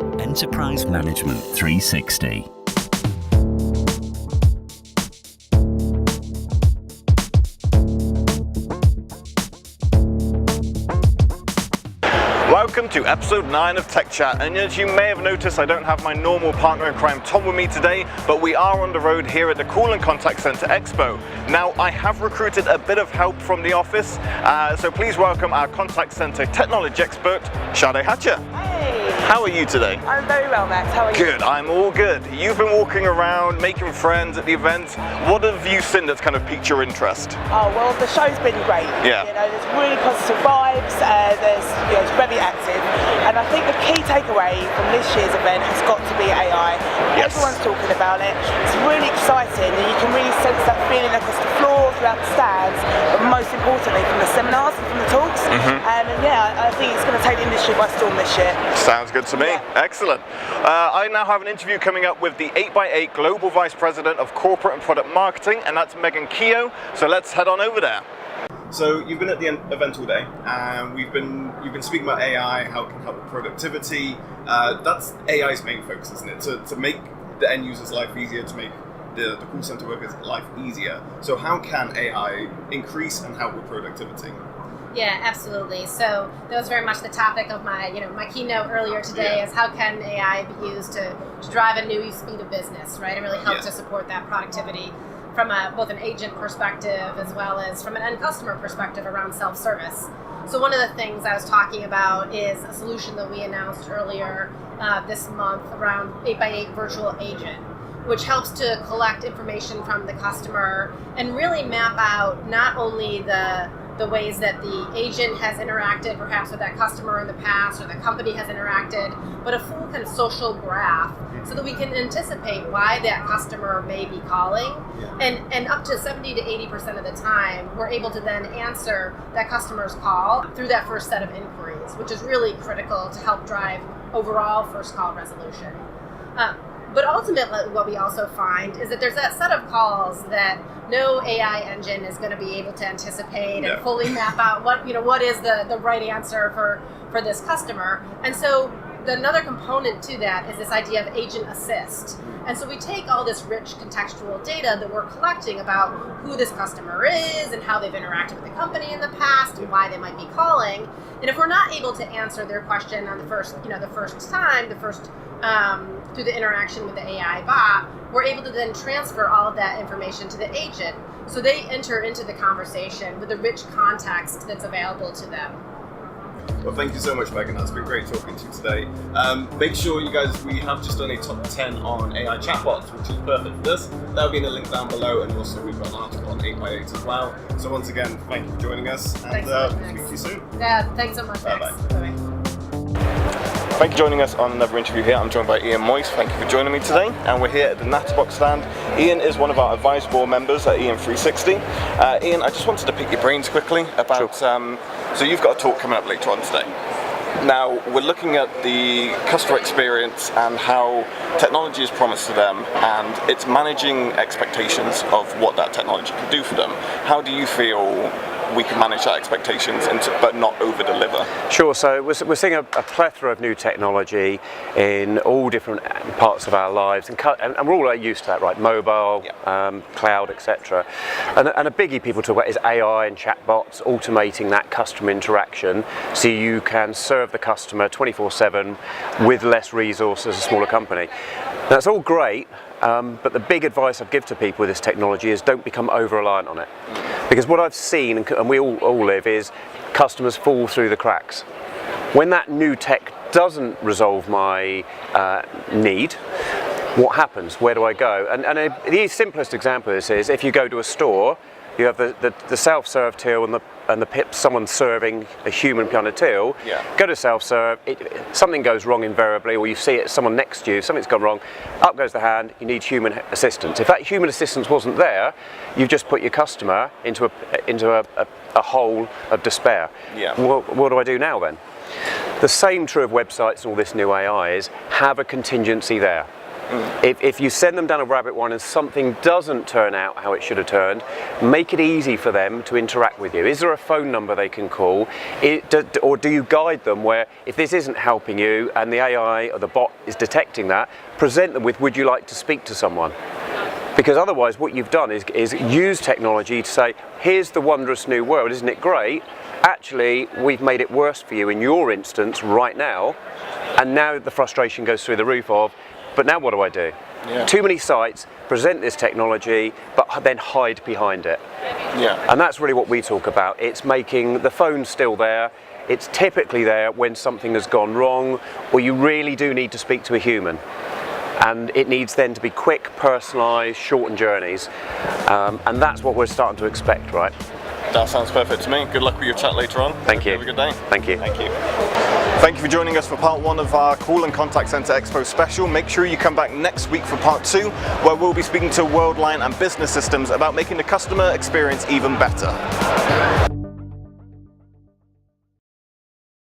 Enterprise Management 360. Welcome to episode 9 of Tech Chat, and as you may have noticed, I don't have my normal partner in crime Tom with me today, but we are on the road here at the Call and Contact Center Expo. Now, I have recruited a bit of help from the office, so please welcome our contact center technology expert, Sade Hatcher. Hey! How are you today? I'm very well, Max. How are you? Good, I'm all good. You've been walking around, making friends at the event. What have you seen that's kind of piqued your interest? Oh, well, the show's been great. Yeah. You know, there's really positive vibes, it's very active. And I think the key takeaway from this year's event has got to be AI. Yes. Everyone's talking about it. It's really exciting, and you can really sense that feeling across the floor, throughout the stands, but most importantly from the seminars and from the talks. And yeah, I think it's going to take the industry by storm this year. Sounds good to me. Yeah. Excellent. I now have an interview coming up with the 8x8 Global Vice President of Corporate and Product Marketing, and that's Meghan Keough. So let's head on over there. So you've been at the event all day, and you've been speaking about AI, how it can help with productivity. That's AI's main focus, isn't it? To make the end user's life easier, to make the call center workers' life easier. So how can AI increase and help with productivity? Yeah, absolutely. So that was very much the topic of my keynote earlier today. Is how can AI be used to drive a new speed of business, right, and really help to support that productivity from both an agent perspective as well as from an end customer perspective around self-service. So one of the things I was talking about is a solution that we announced earlier this month around 8x8 Virtual Agent, which helps to collect information from the customer and really map out not only the ways that the agent has interacted perhaps with that customer in the past, or the company has interacted, but a full kind of social graph so that we can anticipate why that customer may be calling. And up to 70 to 80% of the time, we're able to then answer that customer's call through that first set of inquiries, which is really critical to help drive overall first call resolution. But ultimately, what we also find is that there's that set of calls that no AI engine is going to be able to anticipate and fully map out what is the right answer for this customer. And so another component to that is this idea of agent assist. And so we take all this rich contextual data that we're collecting about who this customer is and how they've interacted with the company in the past and why they might be calling. And if we're not able to answer their question on the first time, through the interaction with the AI bot, we're able to then transfer all of that information to the agent, so they enter into the conversation with the rich context that's available to them. Well, thank you so much, Meghan. It's been great talking to you today. Make sure you guys, we have just done a top 10 on AI chatbots, which is perfect for this. That'll be in the link down below, and also we've got an article on 8x8 as well. So once again, thank you for joining us, and we'll speak to you soon. Yeah, thanks so much, Max. Bye-bye. Thank you for joining us on another interview here. I'm joined by Moyse. Thank you for joining me today. And we're here at the Natterbox stand. Ian is one of our advisory board members at EM 360. Ian, I just wanted to pick your brains quickly about, so you've got a talk coming up later on today. Now, we're looking at the customer experience and how technology is promised to them, and it's managing expectations of what that technology can do for them. How do you feel we can manage that expectations but not over-deliver? Sure, so we're seeing a plethora of new technology in all different parts of our lives, and we're all used to that, right? Mobile, cloud, etc. And a biggie people talk about is AI and chatbots, automating that customer interaction so you can serve the customer 24/7 with less resources as a smaller company. That's all great, but the big advice I'd give to people with this technology is don't become over-reliant on it. Because what I've seen, and we all live, is customers fall through the cracks. When that new tech doesn't resolve my need, what happens? Where do I go? And the simplest example of this is if you go to a store, you have the self-serve till and the pip, someone serving a human behind a till. Go to self-serve, something goes wrong invariably, or you see it, someone next to you, something's gone wrong, up goes the hand, you need human assistance. If that human assistance wasn't there, you've just put your customer into a hole of despair. What do I do now then? The same true of websites and all this new AI is have a contingency there. If you send them down a rabbit warren and something doesn't turn out how it should have turned, make it easy for them to interact with you. Is there a phone number they can call? Or do you guide them where if this isn't helping you and the AI or the bot is detecting that, present them with, would you like to speak to someone? Because otherwise what you've done is use technology to say, here's the wondrous new world, isn't it great? Actually, we've made it worse for you in your instance right now, and now the frustration goes through the roof of, but now what do I do? Yeah. Too many sites present this technology, but then hide behind it. Yeah. And that's really what we talk about. It's making the phone still there. It's typically there when something has gone wrong, or you really do need to speak to a human. And it needs then to be quick, personalised, shortened journeys. And that's what we're starting to expect, right? That sounds perfect to me. Good luck with your chat later on. Thank you. Have a good day. Thank you. Thank you. Thank you for joining us for part 1 of our Call and Contact Center Expo special. Make sure you come back next week for part 2, where we'll be speaking to Worldline and Business Systems about making the customer experience even better.